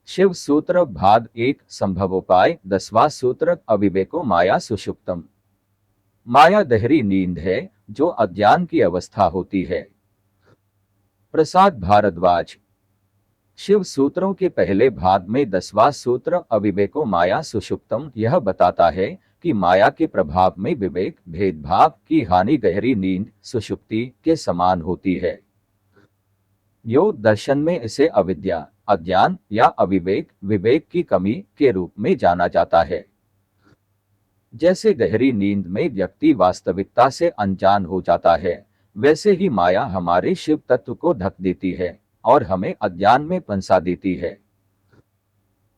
शिव सूत्र भाग 1 संभवोपाय 10वां सूत्र अविवेको माया सुषुप्तम। माया गहरी नींद है जो अज्ञान की अवस्था होती है। प्रसाद भारद्वाज। शिव सूत्रों के पहले भाग में 10वां सूत्र अविवेको माया सुषुप्तम यह बताता है कि माया के प्रभाव में विवेक भेदभाव की हानि गहरी नींद सुषुप्ति के समान होती है। योग दर्शन में इसे अविद्या अज्ञान या अविवेक विवेक की कमी के रूप में जाना जाता है। जैसे गहरी नींद में व्यक्ति वास्तविकता से अनजान हो जाता है, वैसे ही माया हमारे शिव तत्व को ढक देती है और हमें अज्ञान में फंसा देती है।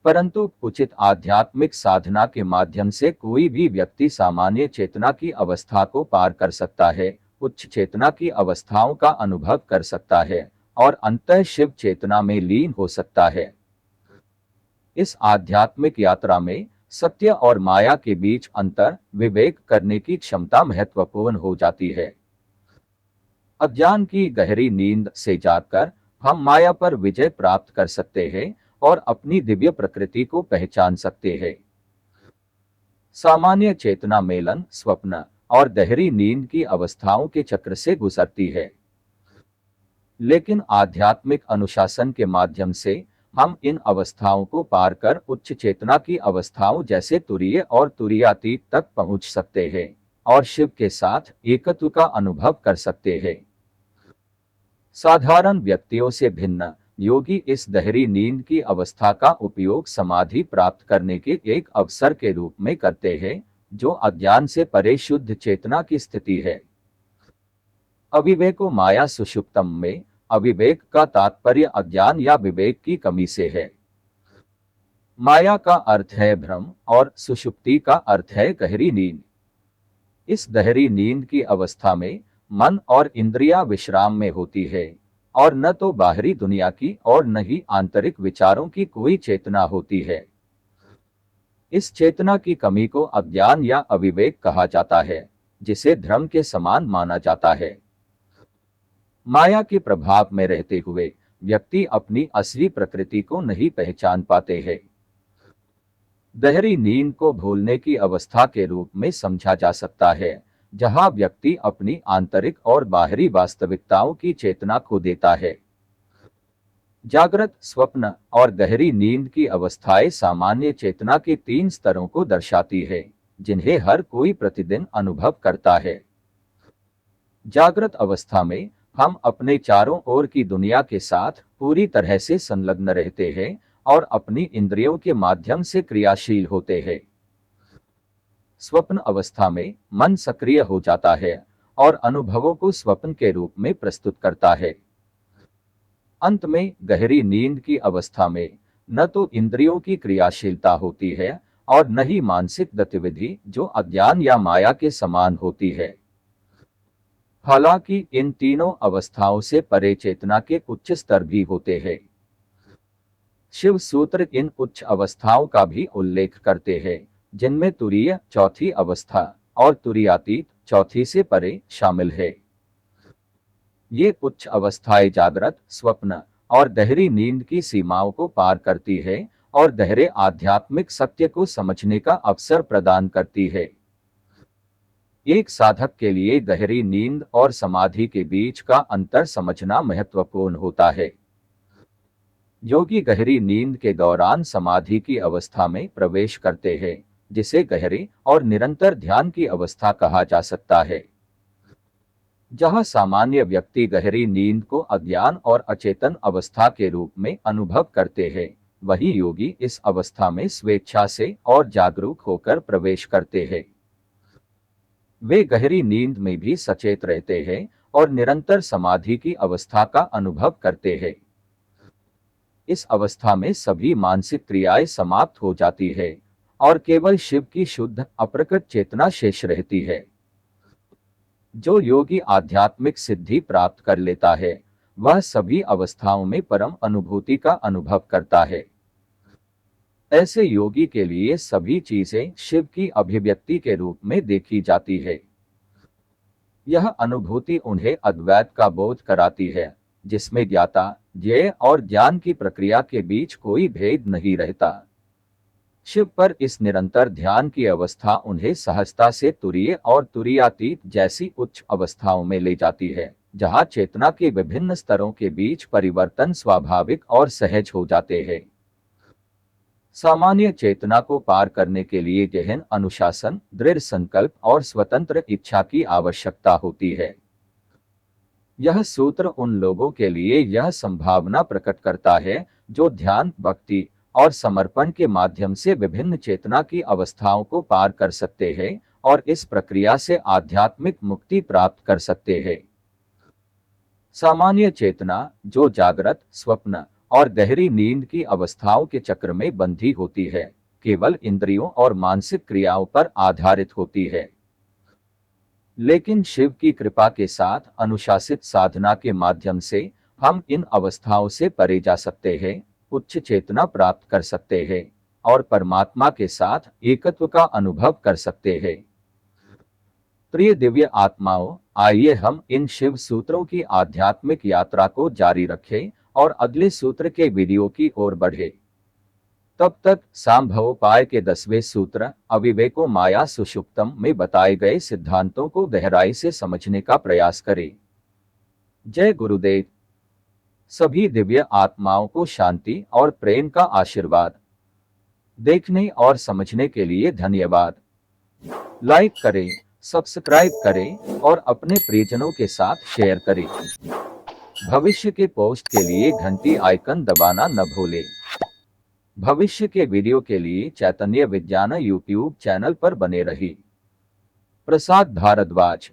परंतु उचित आध्यात्मिक साधना के माध्यम से कोई भी व्यक्ति सामान्य चेतना की अवस्था को पार कर सकता है, उच्च चेतना की अवस्थाओं का अनुभव कर सकता है और अंततः शिव चेतना में लीन हो सकता है। इस आध्यात्मिक यात्रा में सत्य और माया के बीच अंतर विवेक करने की क्षमता महत्वपूर्ण हो जाती है। अज्ञान की गहरी नींद से जागकर हम माया पर विजय प्राप्त कर सकते हैं और अपनी दिव्य प्रकृति को पहचान सकते हैं। सामान्य चेतना मेलन स्वप्न और गहरी नींद की अवस्थाओं के चक्र से गुजरती है, लेकिन आध्यात्मिक अनुशासन के माध्यम से हम इन अवस्थाओं को पार कर उच्च चेतना की अवस्थाओं जैसे तुरीय और तुरीयातीत तक पहुंच सकते हैं और शिव के साथ एकत्व का अनुभव कर सकते हैं। साधारण व्यक्तियों से भिन्न योगी इस गहरी नींद की अवस्था का उपयोग समाधि प्राप्त करने के एक अवसर के रूप में करते हैं, जो अज्ञान से परे शुद्ध चेतना की स्थिति है। अविवेको माया सुषुप्तम में अविवेक का तात्पर्य अज्ञान या विवेक की कमी से है। माया का अर्थ है भ्रम और सुषुप्ति का अर्थ है गहरी नींद। इस गहरी नींद की अवस्था में मन और इंद्रियां विश्राम में होती है और न तो बाहरी दुनिया की और न ही आंतरिक विचारों की कोई चेतना होती है। इस चेतना की कमी को अज्ञान या अविवेक कहा जाता है, जिसे धर्म के समान माना जाता है। माया के प्रभाव में रहते हुए व्यक्ति अपनी असली प्रकृति को नहीं पहचान पाते हैं। गहरी नींद को भूलने की अवस्था के रूप में समझा जा सकता है, जहां व्यक्ति अपनी आंतरिक और बाहरी वास्तविकताओं की चेतना खो देता है। जागृत स्वप्न और गहरी नींद की अवस्थाएं सामान्य चेतना के 3 स्तरों को दर्शाती है, जिन्हें हर कोई प्रतिदिन अनुभव करता है। जागृत अवस्था में हम अपने चारों ओर की दुनिया के साथ पूरी तरह से संलग्न रहते हैं और अपनी इंद्रियों के माध्यम से क्रियाशील होते हैं। स्वप्न अवस्था में मन सक्रिय हो जाता है और अनुभवों को स्वप्न के रूप में प्रस्तुत करता है। अंत में गहरी नींद की अवस्था में न तो इंद्रियों की क्रियाशीलता होती है और न ही मानसिक गतिविधि जो अज्ञान या माया के समान होती है। हालांकि इन तीनों अवस्थाओं से परे चेतना के उच्च स्तर भी होते हैं। शिव सूत्र इन उच्च अवस्थाओं का भी उल्लेख करते हैं, जिनमें तुरीय चौथी अवस्था और तुरीयातीत चौथी से परे शामिल है। ये उच्च अवस्थाएं जागृत स्वप्न और गहरी नींद की सीमाओं को पार करती है और गहरे आध्यात्मिक सत्य को समझने का अवसर प्रदान करती है। एक साधक के लिए गहरी नींद और समाधि के बीच का अंतर समझना महत्वपूर्ण होता है। योगी गहरी नींद के दौरान समाधि की अवस्था में प्रवेश करते हैं, जिसे गहरे और निरंतर ध्यान की अवस्था कहा जा सकता है। जहां सामान्य व्यक्ति गहरी नींद को अज्ञान और अचेतन अवस्था के रूप में अनुभव करते हैं, वहीं योगी इस अवस्था में स्वेच्छा से और जागरूक होकर प्रवेश करते हैं। वे गहरी नींद में भी सचेत रहते हैं और निरंतर समाधि की अवस्था का अनुभव करते हैं। इस अवस्था में सभी मानसिक क्रियाएं समाप्त हो जाती है और केवल शिव की शुद्ध अप्रकट चेतना शेष रहती है। जो योगी आध्यात्मिक सिद्धि प्राप्त कर लेता है, वह सभी अवस्थाओं में परम अनुभूति का अनुभव करता है। ऐसे योगी के लिए सभी चीजें शिव की अभिव्यक्ति के रूप में देखी जाती है। यह अनुभूति उन्हें अद्वैत का बोध कराती है, जिसमें ज्ञाता ज्ञेय और ज्ञान की प्रक्रिया के बीच कोई भेद नहीं रहता। शिव पर इस निरंतर ध्यान की अवस्था उन्हें सहजता से तुरीय और तुरीयातीत जैसी उच्च अवस्थाओं में ले जाती है, जहां चेतना के विभिन्न स्तरों के बीच परिवर्तन स्वाभाविक और सहज हो जाते हैं। सामान्य चेतना को पार करने के लिए गहन अनुशासन, दृढ़ संकल्प और स्वतंत्र इच्छा की आवश्यकता होती है। यह सूत्र उन लोगों के लिए यह संभावना प्रकट करता है जो ध्यान, भक्ति और समर्पण के माध्यम से विभिन्न चेतना की अवस्थाओं को पार कर सकते हैं और इस प्रक्रिया से आध्यात्मिक मुक्ति प्राप्त कर सकते हैं। सामान्य चेतना, जो जागृत, स्वप्न और गहरी नींद की अवस्थाओं के चक्र में बंधी होती है, केवल इंद्रियों और मानसिक क्रियाओं पर आधारित होती है। लेकिन शिव की कृपा के साथ अनुशासित साधना के माध्यम से हम इन अवस्थाओं से परे जा सकते हैं, उच्च चेतना प्राप्त कर सकते हैं और परमात्मा के साथ एकत्व का अनुभव कर सकते हैं। प्रिय दिव्य आत्माओं, आइए हम इन शिव सूत्रों की आध्यात्मिक यात्रा को जारी रखें और अगले सूत्र के वीडियो की ओर बढ़े। तब तक सांभवोपाय के 10वें सूत्र अविवेको माया सुषुप्तम में बताए गए सिद्धांतों को गहराई से समझने का प्रयास करें। जय गुरुदेव। सभी दिव्य आत्माओं को शांति और प्रेम का आशीर्वाद। देखने और समझने के लिए धन्यवाद। लाइक करें, सब्सक्राइब करें और अपने प्रियजनों के साथ शेयर करें। भविष्य के पोस्ट के लिए घंटी आइकन दबाना न भूलें। भविष्य के वीडियो के लिए चैतन्य विज्ञान यूट्यूब चैनल पर बने रहिए। प्रसाद भारद्वाज।